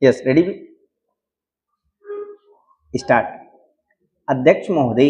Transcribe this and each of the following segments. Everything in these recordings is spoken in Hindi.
Yes, ready, start. अध्यक्ष महोदय,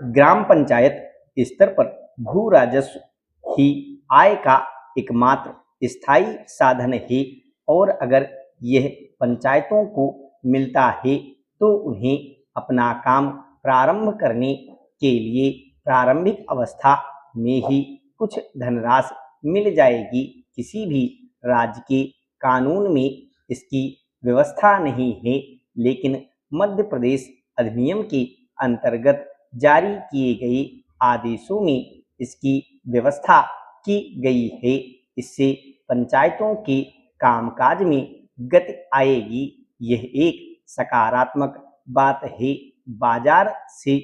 ग्राम पंचायत स्तर पर भू राजस्व ही आय का एकमात्र स्थायी साधन है और अगर यह पंचायतों को मिलता है तो उन्हें अपना काम प्रारंभ करने के लिए प्रारंभिक अवस्था में ही कुछ धनराशि मिल जाएगी। किसी भी राज्य के कानून में इसकी व्यवस्था नहीं है, लेकिन मध्य प्रदेश अधिनियम के अंतर्गत जारी किए गए आदेशों में इसकी व्यवस्था की गई है। इससे पंचायतों के कामकाज में गति आएगी। यह एक सकारात्मक बात है। बाजार से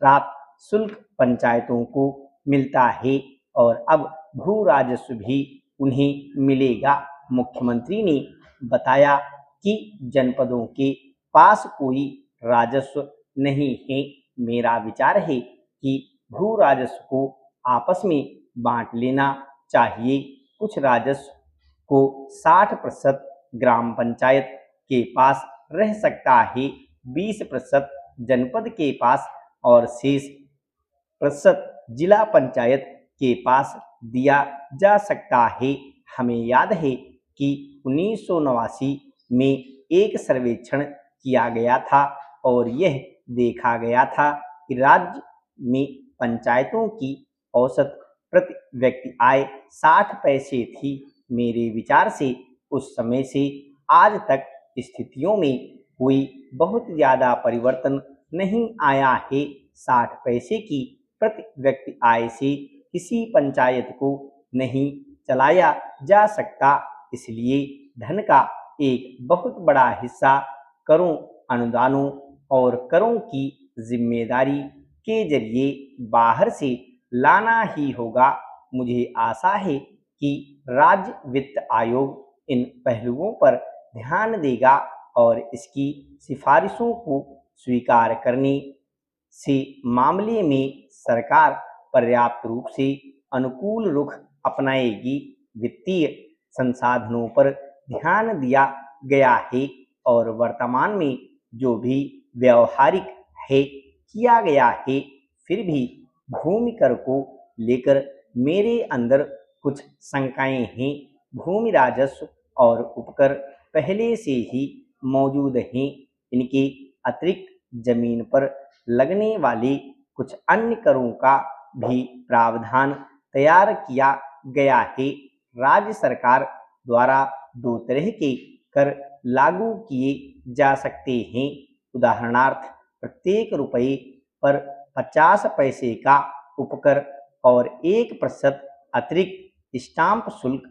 प्राप्त शुल्क पंचायतों को मिलता है और अब भू राजस्व भी उन्हें मिलेगा। मुख्यमंत्री ने बताया कि जनपदों के पास कोई राजस्व नहीं है। मेरा विचार है कि भू राजस्व को आपस में बांट लेना चाहिए। कुछ राजस्व को 60% ग्राम पंचायत के पास रह सकता है, 20% जनपद के पास और शेष प्रतिशत जिला पंचायत के पास दिया जा सकता है। हमें याद है कि 1989 में एक सर्वेक्षण किया गया था और यह देखा गया था कि राज्य में पंचायतों की औसत प्रति व्यक्ति आय 60 पैसे थी। मेरे विचार से उस समय से आज तक स्थितियों में कोई बहुत ज़्यादा परिवर्तन नहीं आया है। 60 पैसे की प्रति व्यक्ति आय से किसी पंचायत को नहीं चलाया जा सकता। इसलिए धन का एक बहुत बड़ा हिस्सा करों, अनुदानों और करों की जिम्मेदारी के जरिए बाहर से लाना ही होगा। मुझे आशा है कि राज्य वित्त आयोग इन पहलुओं पर ध्यान देगा और इसकी सिफारिशों को स्वीकार करने से मामले में सरकार पर्याप्त रूप से अनुकूल रुख अपनाएगी। वित्तीय संसाधनों पर ध्यान दिया गया है और वर्तमान में जो भी व्यवहारिक है किया गया है। फिर भी भूमि कर को लेकर मेरे अंदर कुछ शंकाएं हैं। भूमि राजस्व और उपकर पहले से ही मौजूद हैं। इनके अतिरिक्त जमीन पर लगने वाले कुछ अन्य करों का भी प्रावधान तैयार किया गया है। राज्य सरकार द्वारा दो तरह के कर लागू किए जा सकते हैं। उदाहरणार्थ, प्रत्येक रुपये पर 50 पैसे का उपकर और 1% अतिरिक्त स्टाम्प शुल्क।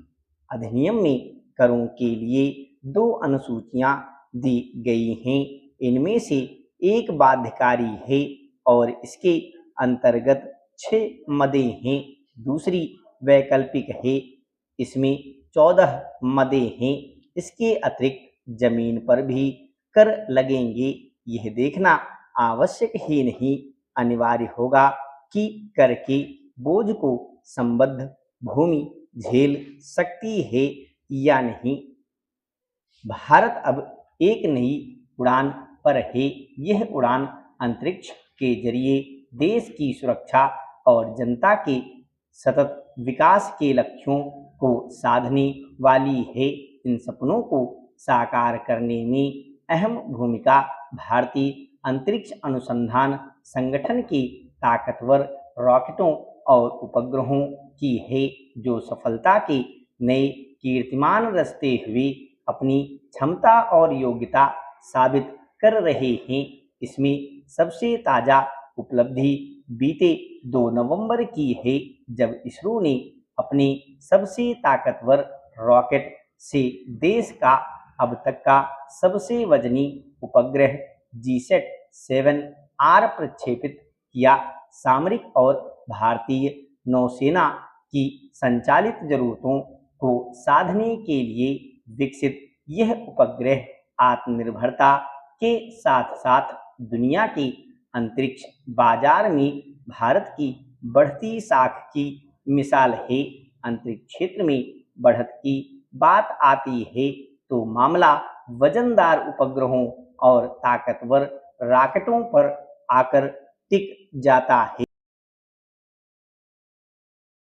अधिनियम में करों के लिए 2 अनुसूचियां दी गई हैं। इनमें से एक बाध्यकारी है और इसके अंतर्गत 6 मदें हैं। दूसरी वैकल्पिक है, इसमें 14 मदें हैं। इसके अतिरिक्त जमीन पर भी कर लगेंगे। यह देखना आवश्यक ही नहीं, अनिवार्य होगा कि कर के बोझ को संबद्ध भूमि झेल सकती है या नहीं। भारत अब एक नई उड़ान पर है। यह उड़ान अंतरिक्ष के जरिए देश की सुरक्षा और जनता के सतत विकास के लक्ष्यों को साधने वाली है। इन सपनों को साकार करने में अहम भूमिका भारतीय अंतरिक्ष अनुसंधान संगठन के ताकतवर रॉकेटों और उपग्रहों की है, जो सफलता के नए कीर्तिमान रचते हुए अपनी क्षमता और योग्यता साबित कर रहे हैं। इसमें सबसे ताजा उपलब्धि बीते 2 नवंबर की है, जब इसरो ने अपने सबसे ताकतवर रॉकेट से देश का अब तक का सबसे वजनी उपग्रह GSAT-7R प्रक्षेपित किया। सामरिक और भारतीय नौसेना की संचालित जरूरतों को साधने के लिए विकसित यह उपग्रह आत्मनिर्भरता के साथ साथ दुनिया के अंतरिक्ष बाजार में भारत की बढ़ती साख की मिसाल है। अंतरिक्ष क्षेत्र में बढ़त की बात आती है तो मामला वजनदार उपग्रहों और ताकतवर रॉकेटों पर आकर टिक जाता है।